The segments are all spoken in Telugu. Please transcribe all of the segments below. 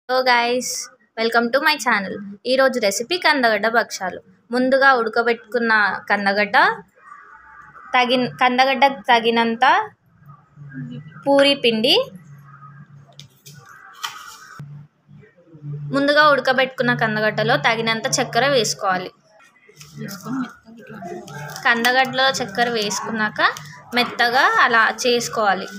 Hello guys, welcome to my channel. ఈరోజు రెసిపీ కందగడ్డ భక్షాలు. ముందుగా ఉడకబెట్టుకున్న కందగడ్డకు తగినంత పూరి పిండి, ముందుగా ఉడకబెట్టుకున్న కందగడ్డలో తగినంత చక్కెర వేసుకోవాలి. కందగడ్డలో చక్కెర వేసుకున్నాక మెత్తగా అలా చేసుకోవాలి.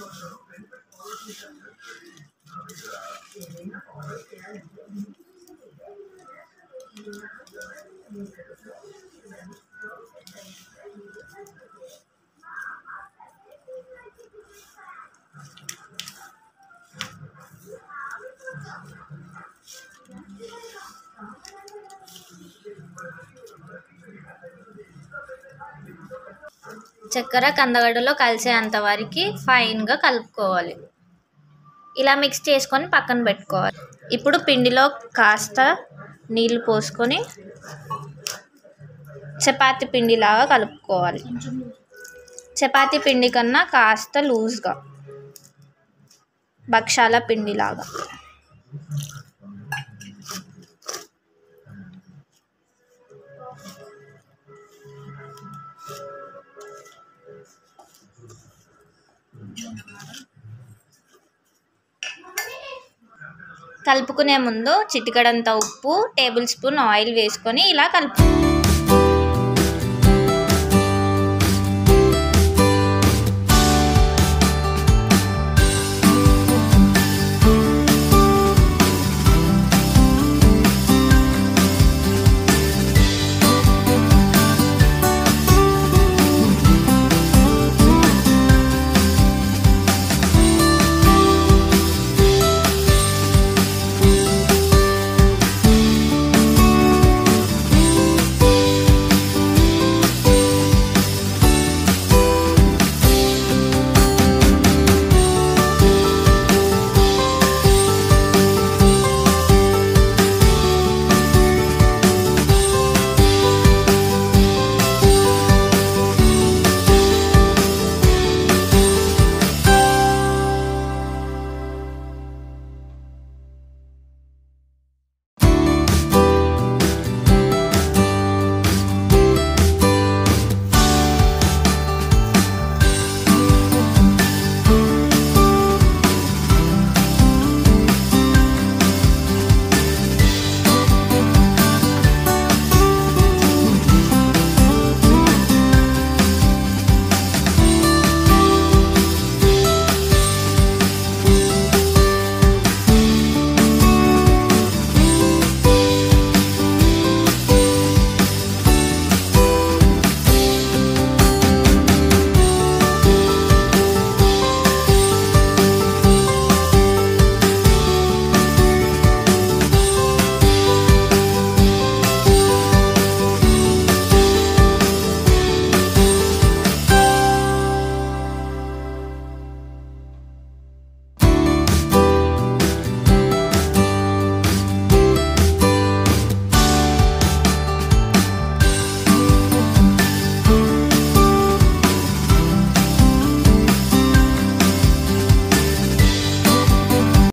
చక్కెర కందగడ్డలో కలిసేంత వరకు ఫైన్గా కలుపుకోవాలి. ఇలా మిక్స్ చేసుకొని పక్కన పెట్టుకోవాలి. ఇప్పుడు పిండిలో కాస్త నీళ్ళు పోసుకొని చపాతీ పిండిలాగా కలుపుకోవాలి. చపాతీ పిండి కన్నా కాస్త లూజ్గా, భక్షాల పిండిలాగా. కలుపుకునే ముందు చిటికెడంత ఉప్పు, టేబుల్ స్పూన్ ఆయిల్ వేసుకొని ఇలా కలుపు.